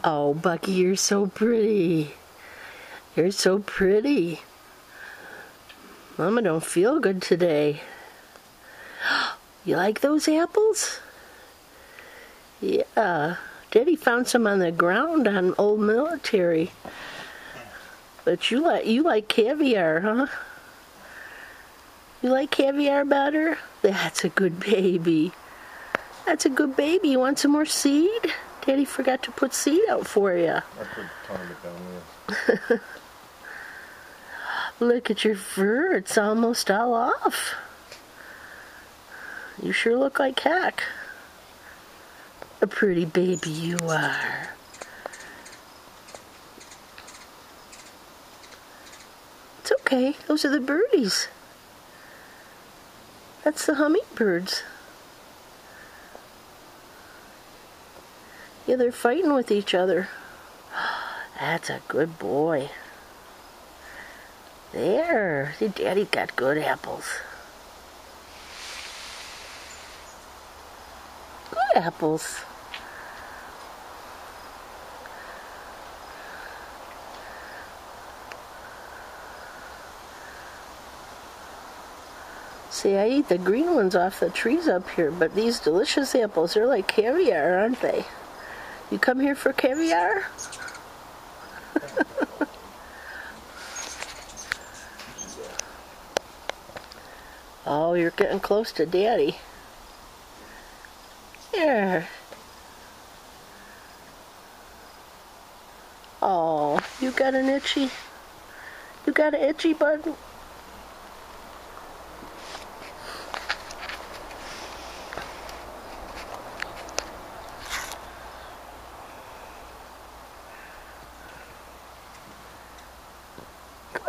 Oh, Bucky, you're so pretty. You're so pretty. Mama don't feel good today. You like those apples? Yeah. Daddy found some on the ground on Old Military. But you like caviar, huh? You like caviar better? That's a good baby. That's a good baby. You want some more seed? Daddy forgot to put seed out for you. I put a ton of it down there. Look at your fur. It's almost all off. You sure look like heck. A pretty baby you are. It's okay. Those are the birdies. That's the hummingbirds. Yeah, they're fighting with each other. That's a good boy. There. See, Daddy got good apples. Good apples. See, I eat the green ones off the trees up here, but these delicious apples, they're like caviar, aren't they? You come here for caviar? Oh, you're getting close to Daddy. Here. Oh, you got an itchy? You got an itchy bud? Go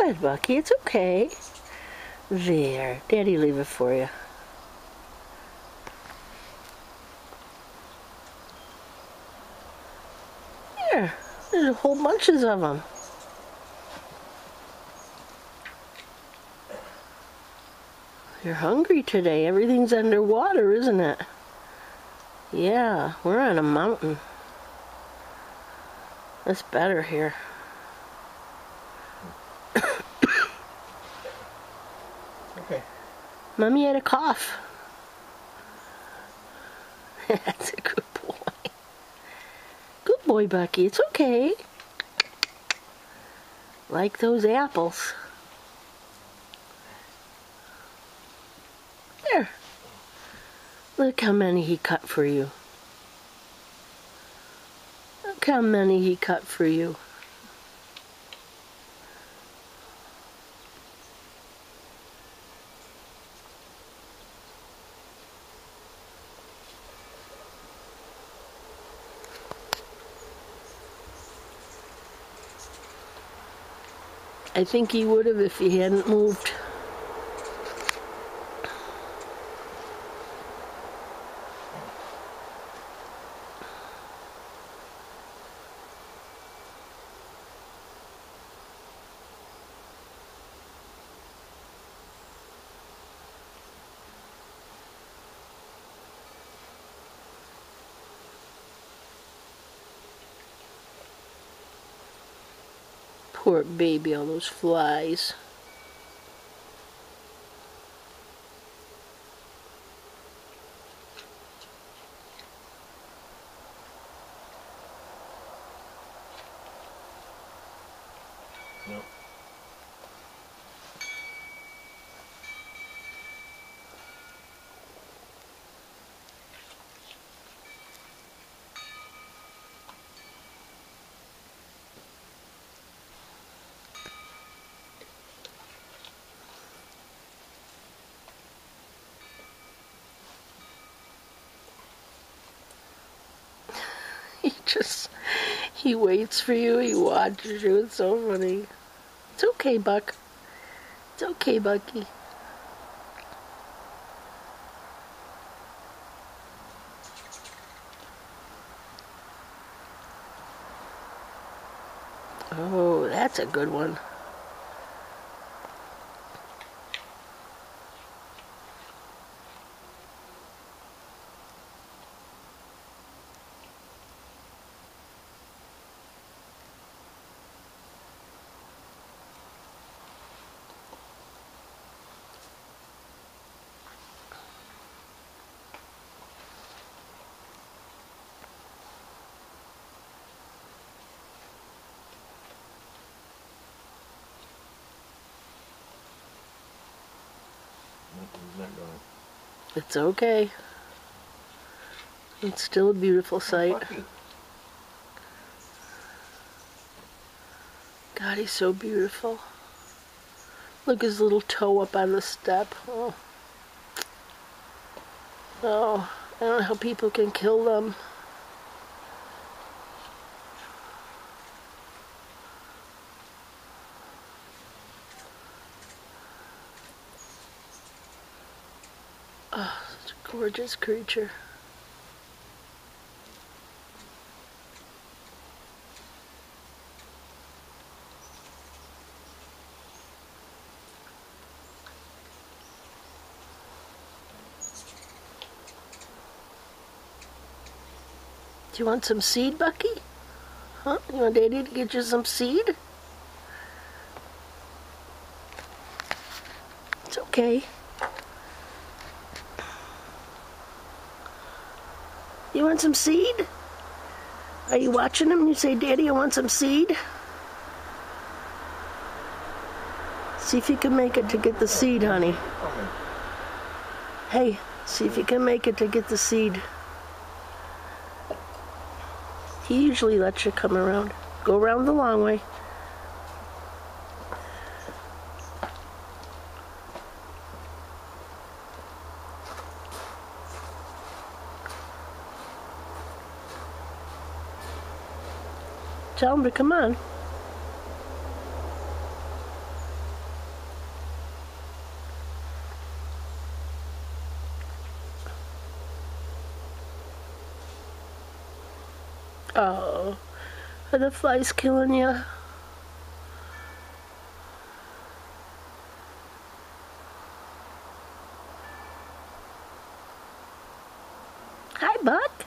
ahead, Bucky. It's okay. There. Daddy leave it for you. There. There's whole bunches of them. You're hungry today. Everything's underwater, isn't it? Yeah, we're on a mountain. That's better here. Okay. Mommy had a cough. That's a good boy. Good boy, Bucky. It's okay. Like those apples. There. Look how many he cut for you. Look how many he cut for you. I think he would have if he hadn't moved. Poor baby, all those flies. Nope. He waits for you, he watches you. It's so funny. It's okay, Buck. It's okay, Bucky. Oh, that's a good one. He's not going. It's okay. It's still a beautiful sight. Bucky. God, he's so beautiful. Look, his little toe up on the step. Oh. Oh, I don't know how people can kill them. Oh, such a gorgeous creature. Do you want some seed, Bucky? Huh? You want Daddy to get you some seed? It's okay. You want some seed? Are you watching him? You say, Daddy, I want some seed? See if you can make it to get the seed, honey. Hey, see if you can make it to get the seed. He usually lets you come around. Go around the long way. Tell him to come on. Oh, are the flies killing you? Hi, Buck.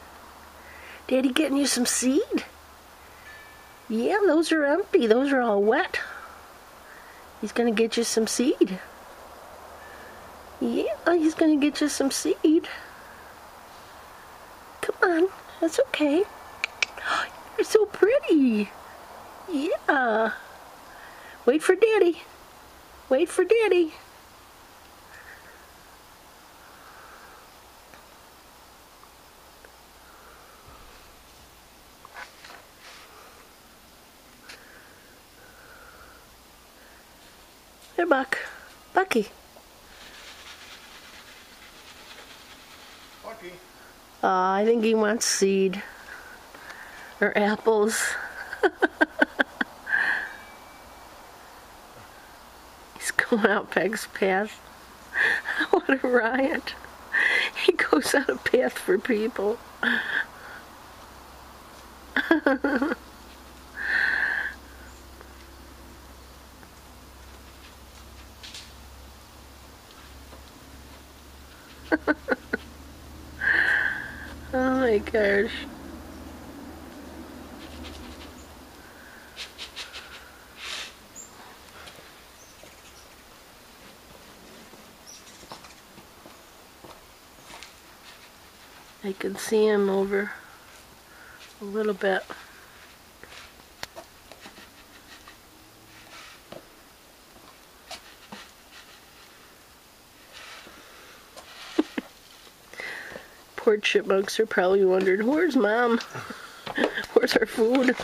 Daddy getting you some seed? Yeah, those are empty. Those are all wet. He's gonna get you some seed. Yeah, he's gonna get you some seed. Come on, that's okay. You're so pretty. Yeah. Wait for Daddy. Wait for Daddy. There, Buck. Bucky. Bucky. I think he wants seed. Or apples. He's going out Peg's path. What a riot. He goes out a path for people. Oh my gosh. I can see him over a little bit. Poor chipmunks are probably wondering, where's Mom? Where's our food?